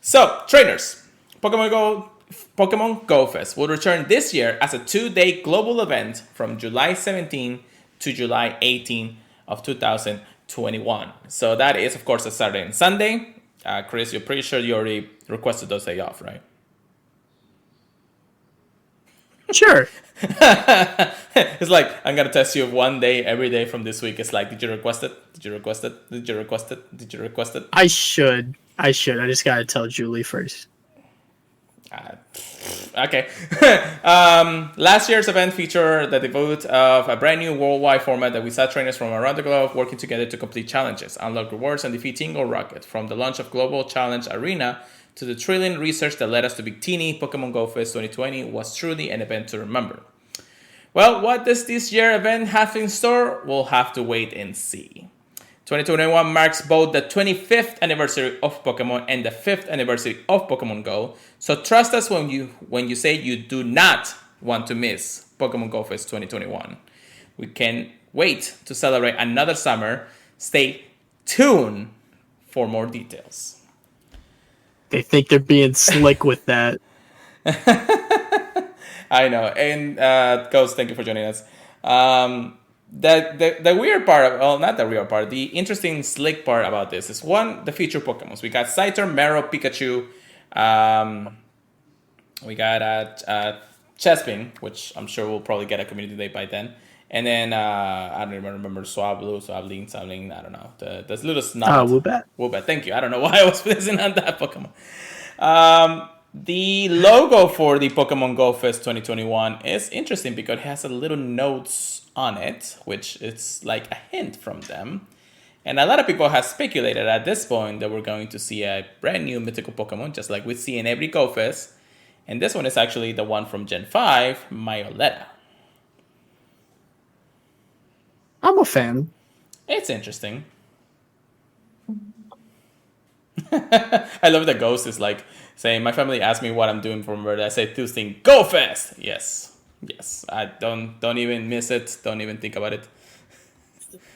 So, trainers, Pokemon Go Fest will return this year as a 2-day global event from July 17 to July 18 of 2021. So that is, of course, a Saturday and Sunday. Chris, you're pretty sure you already requested those days off, right? Sure. It's like, I'm going to test you one day every day from this week. It's like, did you request it? Did you request it? Did you request it? Did you request it? I should. I just got to tell Julie first. Okay. Last year's event featured the debut of a brand new worldwide format that we saw trainers from around the globe working together to complete challenges, unlock rewards, and defeat Tingo Rocket. From the launch of Global Challenge Arena to the thrilling research that led us to Big Teeny, Pokemon Go Fest 2020 was truly an event to remember. Well, what does this year event have in store? We'll have to wait and see. 2021 marks both the 25th anniversary of Pokemon and the 5th anniversary of Pokemon Go. So trust us when you say you do not want to miss Pokemon Go Fest 2021. We can't wait to celebrate another summer. Stay tuned for more details. They think they're being slick with that. I know. And Ghost, thank you for joining us. The weird part, well, not the weird part, the interesting slick part about this is one, the feature Pokemons. We got Scyther, Mero, Pikachu. We got Chespin, which I'm sure we'll probably get a community day by then. And then I don't even remember Swablu, Swabling, I don't know. The little snot. Woobat. Woobat, thank you. I don't know why I was missing on that Pokemon. The logo for the Pokemon Go Fest 2021 is interesting because it has a little notes on it, which is like a hint from them. And a lot of people have speculated at this point that we're going to see a brand new mythical Pokemon, just like we see in every Go Fest. And this one is actually the one from Gen 5, Myoletta. I'm a fan. It's interesting. I love that Ghost is like saying, my family asked me what I'm doing for murder. I say Tuesday, go fast. Yes. I don't even miss it. Don't even think about it.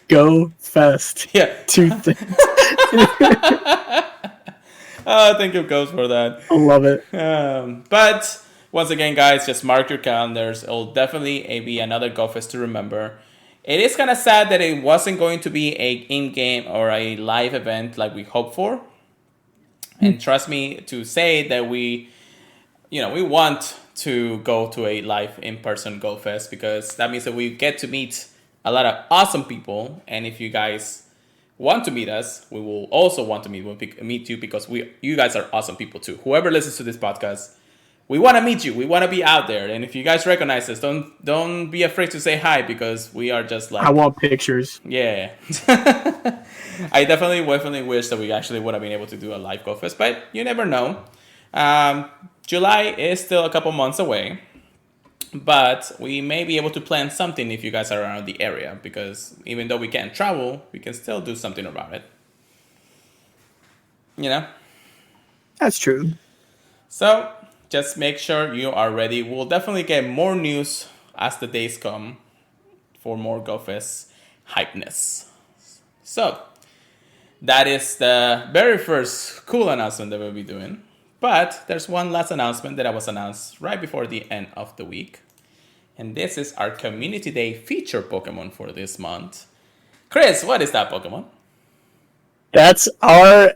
Go fast. Yeah. 2 things. Thank you, Ghost, for that. I love it. But once again, guys, just mark your calendars. It'll definitely be another Go Fest to remember. It is kind of sad that it wasn't going to be a in-game or a live event like we hoped for. And trust me to say that we want to go to a live in-person Go Fest because that means that we get to meet a lot of awesome people. And if you guys want to meet us, we will also want to meet you because you guys are awesome people too. Whoever listens to this podcast, we want to meet you. We want to be out there. And if you guys recognize us, don't be afraid to say hi because we are just like... I want pictures. Yeah. I definitely wish that we actually would have been able to do a live Go Fest, but you never know. July is still a couple months away, but we may be able to plan something if you guys are around the area because even though we can't travel, we can still do something about it. You know? That's true. So... just make sure you are ready. We'll definitely get more news as the days come for more Go Fest hypeness. So, that is the very first cool announcement that we'll be doing. But there's one last announcement that was announced right before the end of the week. And this is our Community Day feature Pokemon for this month. Chris, what is that Pokemon? That's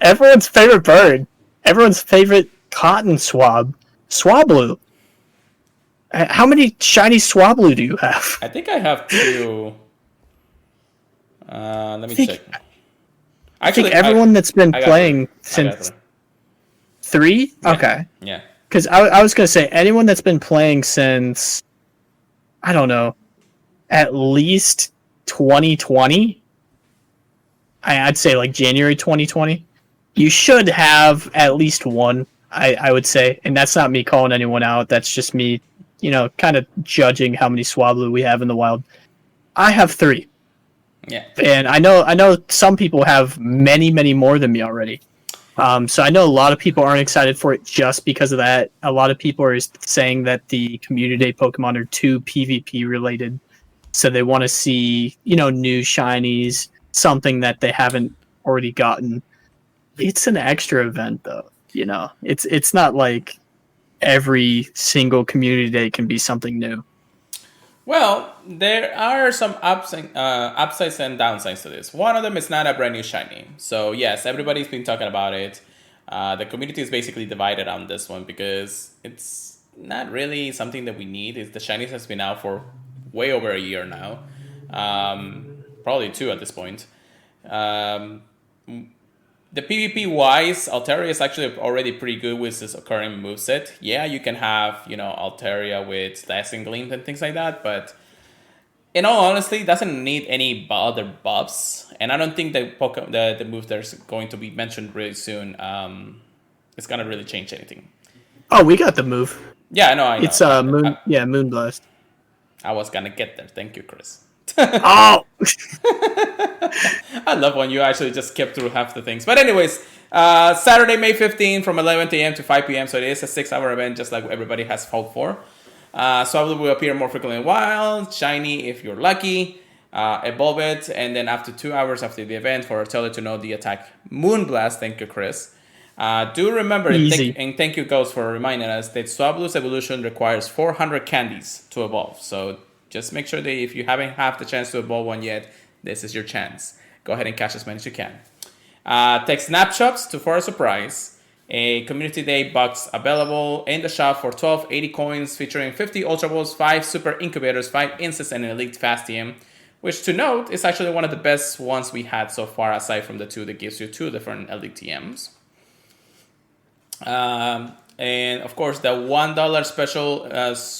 everyone's favorite bird. Everyone's favorite cotton swab. Swablu. How many shiny Swablu do you have? I think I have 2. Let me check. Actually, everyone that's been playing since 3? Yeah. Okay. Yeah. Because I was going to say, anyone that's been playing since, I don't know, at least 2020, I'd say like January 2020, you should have at least one. I would say, and that's not me calling anyone out. That's just me, kind of judging how many Swablu we have in the wild. I have 3. Yeah. And I know some people have many, many more than me already. So I know a lot of people aren't excited for it just because of that. A lot of people are saying that the Community Day Pokemon are too PvP related. So they want to see, new shinies, something that they haven't already gotten. It's an extra event though. It's not like every single Community Day can be something new. Well, there are some upsides and downsides to this. One of them is not a brand new shiny. So yes, everybody's been talking about it. The community is basically divided on this one because it's not really something that we need. The shinies has been out for way over a year now. Probably 2 at this point. The PvP wise, Altaria is actually already pretty good with this current moveset. Yeah, you can have, Altaria with Dazzling Gleam and things like that, but in all honesty, it doesn't need any other buffs. And I don't think the move that's going to be mentioned really soon is going to really change anything. Oh, we got the move. Yeah, I know. It's Moonblast. I was going to get there. Thank you, Chris. Oh! I love when you actually just skip through half the things. But anyways, Saturday, May 15 from 11 a.m. to 5 p.m. So it is a 6-hour event just like everybody has hoped for. Swablu will appear more frequently in wild, shiny if you're lucky, evolve it, and then after 2 hours after the event for Teller to know the attack Moonblast, thank you, Chris, Do remember, Easy. and thank you, Ghost, for reminding us that Swablu's evolution requires 400 candies to evolve. So just make sure that if you haven't had the chance to evolve one yet, this is your chance. Go ahead and catch as many as you can. Take snapshots for a surprise. A community day box available in the shop for 12.80 coins, featuring 50 Ultra Balls, 5 Super Incubators, 5 Instants, and an Elite Fastium. Which, to note, is actually one of the best ones we had so far, aside from the two that gives you 2 different Elite TMs. And of course, the $1 special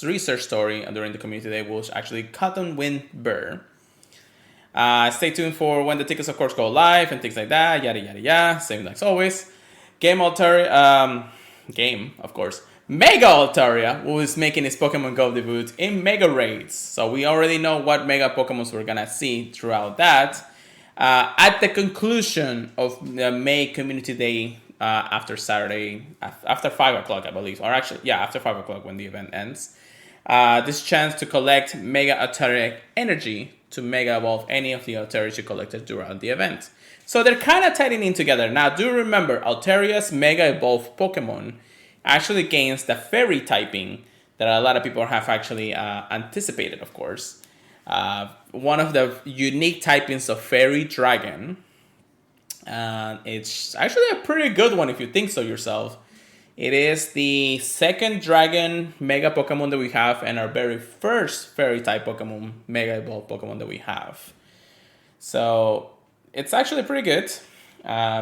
research story during the community day was actually Cotton Wind Burr. Stay tuned for when the tickets, of course, go live and things like that. Yada yada yada. Same like always. Game, of course. Mega Altaria, who is making his Pokemon Go debut in Mega Raids. So we already know what Mega Pokemons we're gonna see throughout that. At the conclusion of the May Community Day after Saturday, after 5 o'clock, I believe. Or actually, yeah, after 5 o'clock when the event ends. This chance to collect Mega Altaria energy to Mega Evolve any of the Altarias you collected throughout the event. So they're kind of tied in together. Now, do remember, Altaria's Mega Evolve Pokemon actually gains the fairy typing that a lot of people have actually anticipated, of course. One of the unique typings of Fairy Dragon. It's actually a pretty good one if you think so yourself. It is the second Dragon Mega Pokemon that we have, and our very first Fairy type Pokemon, Mega Evolved Pokemon that we have. So it's actually pretty good.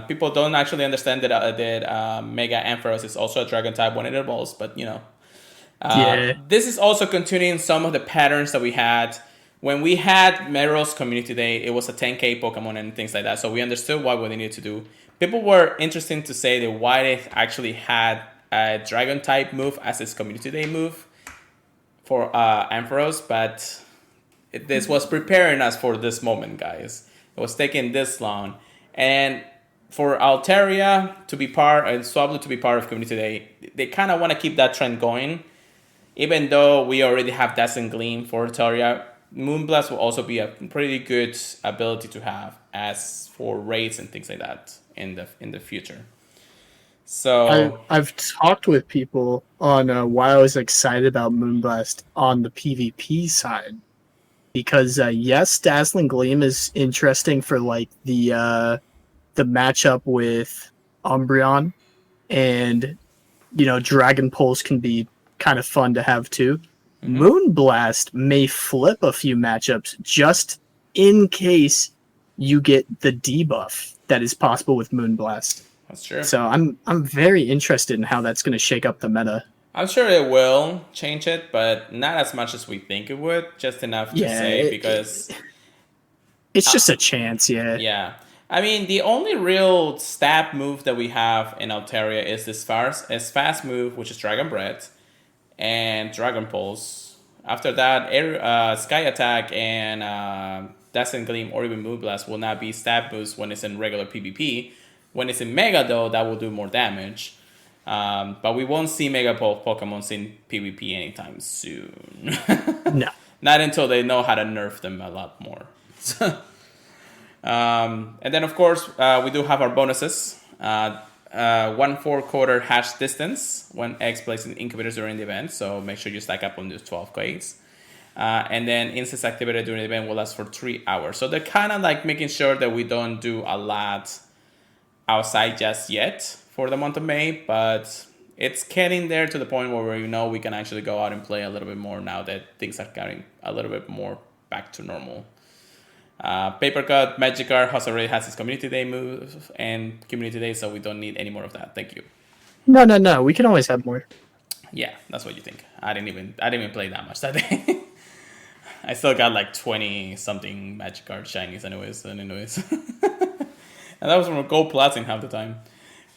People don't actually understand that Mega Ampharos is also a Dragon type when it evolves, but you know. Yeah. This is also continuing some of the patterns that we had. When we had Meros Community Day, it was a 10k Pokemon and things like that, so we understood what we needed to do. People were interested to say that why they actually had a Dragon type move as its Community Day move for Ampharos, but this was preparing us for this moment, guys. It was taking this long. And for Altaria to be part and Swablu to be part of Community Day, they kind of want to keep that trend going. Even though we already have Dazzling Gleam for Altaria, Moonblast will also be a pretty good ability to have as for raids and things like that in the future. So I've talked with people on why I was excited about Moonblast on the PvP side, because yes, Dazzling Gleam is interesting for like the matchup with Umbreon, and you know Dragon Pulse can be kind of fun to have too. Moonblast may flip a few matchups just in case you get the debuff that is possible with Moonblast. that's true. So I'm very interested in how that's going to shake up the meta. I'm sure it will change it, but not as much as we think it would. Just enough to say because it's just a chance, yeah. yeah. I mean, the only real stab move that we have in Altaria is this fast move, which is Dragon Breath and Dragon Pulse. After that, Sky Attack and Dazzling Gleam or even Moonblast will not be stab boosts when it's in regular PvP. When it's in Mega, though, that will do more damage. But we won't see Mega Pokemon in PvP anytime soon. No. Not until they know how to nerf them a lot more. And then, of course, we do have our bonuses. 1/4 hash distance when eggs placed in incubators during the event. So make sure you stack up on those 12 eggs. And then instance activated during the event will last for 3 hours. So they're kind of like making sure that we don't do a lot outside just yet for the month of May. But it's getting there to the point where we know we can actually go out and play a little bit more now that things are getting a little bit more back to normal. Paper Cut Magikarp already has his Community Day move and Community Day, so we don't need any more of that. Thank you. No. We can always have more. Yeah, that's what you think. I didn't even play that much that day. I still got like 20 something Magikarp shinies anyways. And that was from a gold platinum half the time.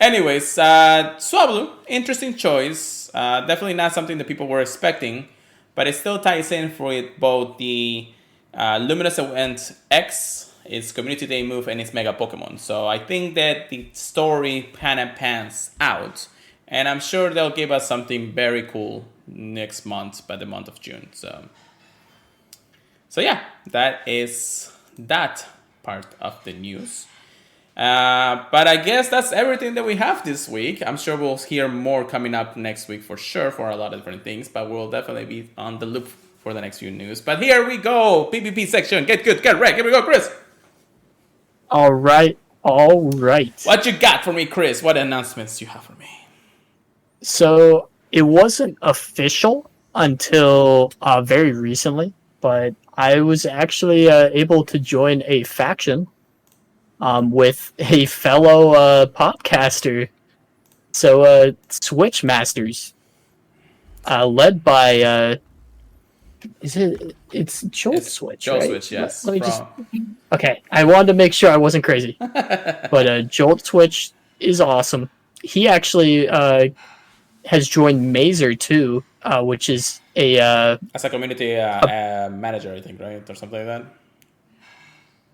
Anyways, Swablu, interesting choice. Definitely not something that people were expecting, but it still ties in for it both the Luminous Event X, its Community Day move, and its Mega Pokemon. So I think that the story kind of pans out, and I'm sure they'll give us something very cool next month, by the month of June. So yeah, that is that part of the news. But I guess that's everything that we have this week. I'm sure we'll hear more coming up next week for sure for a lot of different things, but we'll definitely be on the loop for the next few news. But here we go, PvP section. Get good, get wrecked. Here we go, Chris. All right. What you got for me, Chris? What announcements do you have for me? So it wasn't official until very recently, but I was actually able to join a faction with a fellow podcaster. So Switch Masters, led by it's Jolt Switch, Jolt right? Switch, yes. Let me just. Okay, I wanted to make sure I wasn't crazy, but Jolt Switch is awesome. He actually has joined Mazer too, which is as a community manager, I think, right, or something like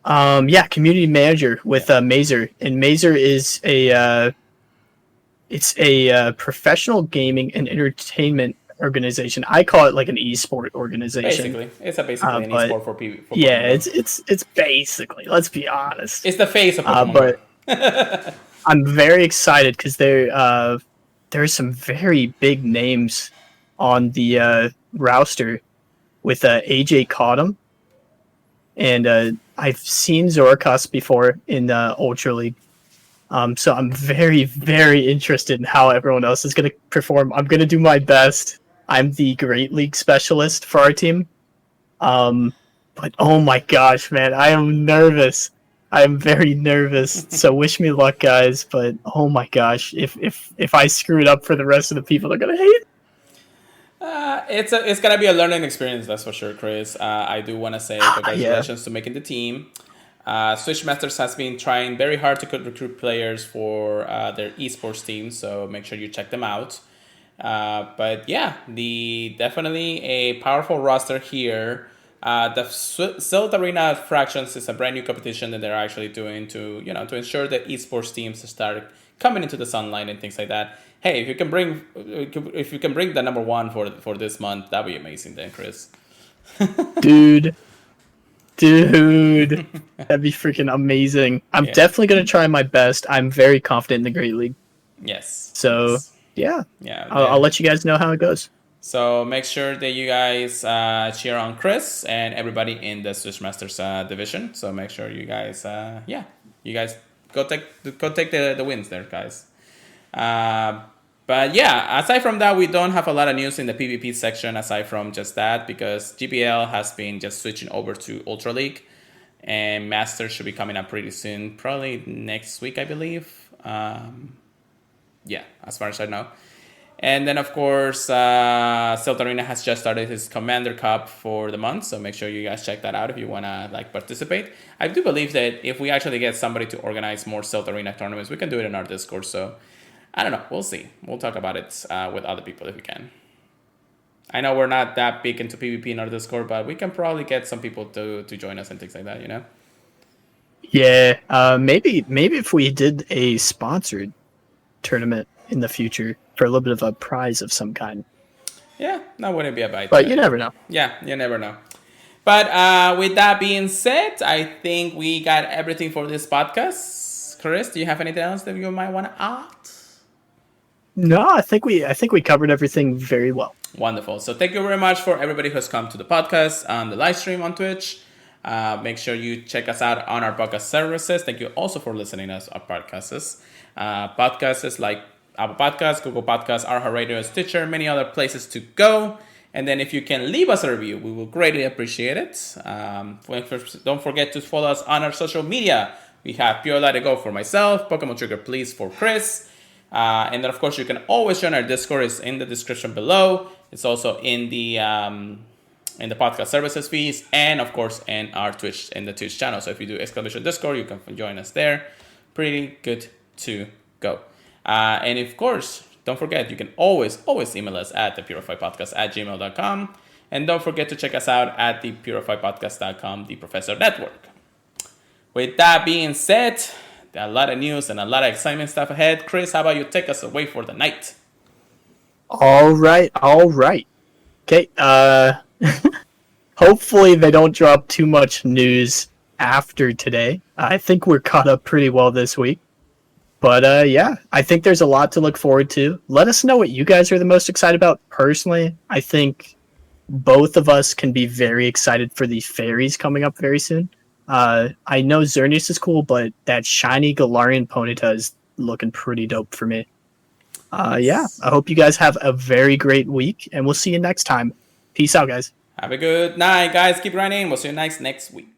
that. Community manager with Mazer, and Mazer is it's a professional gaming and entertainment organization. I call it like an esport organization. Basically, it's basically an esport for people. Yeah, it's basically. Let's be honest. It's the face of Pokémon. But I'm very excited because there's some very big names on the roster with AJ Cottom, and I've seen Zorkas before in Ultra League. So I'm very, very interested in how everyone else is going to perform. I'm going to do my best. I'm the Great League specialist for our team. But oh my gosh, man, I am nervous. I am very nervous. So wish me luck, guys. But oh my gosh, if I screw it up for the rest of the people, they're going to hate it. It's gonna be a learning experience, that's for sure, Chris. I do want to say congratulations to making the team. Switch Masters has been trying very hard to recruit players for their esports team, so make sure you check them out. But yeah, definitely a powerful roster here. The Silt Arena Fractions is a brand new competition that they're actually doing to ensure that esports teams start coming into the sunlight and things like that. Hey, if you can bring the number one for this month, that'd be amazing, then, Chris. Dude, that'd be freaking amazing. I'm definitely gonna try my best. I'm very confident in the Great League. Yes. So yeah. I'll let you guys know how it goes. So make sure that you guys cheer on Chris and everybody in the Switch Masters division. So make sure you guys, you guys go take the wins there, guys. But yeah, aside from that, we don't have a lot of news in the PvP section aside from just that, because GPL has been just switching over to Ultra League, and Masters should be coming up pretty soon, probably next week, I believe. As far as I know. And then, of course, Silt Arena has just started his Commander Cup for the month, so make sure you guys check that out if you want to participate. I do believe that if we actually get somebody to organize more Silt Arena tournaments, we can do it in our Discord, so I don't know. We'll see. We'll talk about it with other people if we can. I know we're not that big into PvP in our Discord, but we can probably get some people to join us and things like that, you know? Yeah, maybe if we did a sponsored tournament in the future for a little bit of a prize of some kind. Yeah, that wouldn't be a bad. But you never know. Yeah, you never know. But with that being said, I think we got everything for this podcast. Chris, do you have anything else that you might want to add? No, I think we covered everything very well. Wonderful. So thank you very much for everybody who's come to the podcast on the live stream on Twitch. Make sure you check us out on our podcast services. Thank you also for listening to our podcasts. Podcasts like Apple Podcasts, Google Podcasts, iHeartRadio, Stitcher, many other places to go. And then if you can leave us a review, we will greatly appreciate it. Don't forget to follow us on our social media. We have Pure Light to Go for myself, Pokemon Trigger Please for Chris. And then, of course, you can always join our Discord. It's in the description below. It's also in the podcast services fees, and of course in our Twitch channel. So if you do !Discord, you can join us there. Pretty good to go. And of course, don't forget, you can always email us at thepurifiedpodcast@gmail.com. And don't forget to check us out at thepurifiedpodcast.com, the Professor Network. With that being said, there are a lot of news and a lot of excitement stuff ahead. Chris, how about you take us away for the night? All right. Okay. Hopefully they don't drop too much news after today. I think we're caught up pretty well this week. But yeah, I think there's a lot to look forward to. Let us know what you guys are the most excited about. Personally, I think both of us can be very excited for the fairies coming up very soon. I know Xerneas is cool, but that shiny Galarian Ponyta is looking pretty dope for me. Yeah, Yes. I hope you guys have a very great week, and we'll see you next time. Peace out, guys. Have a good night, guys. Keep running. We'll see you next week.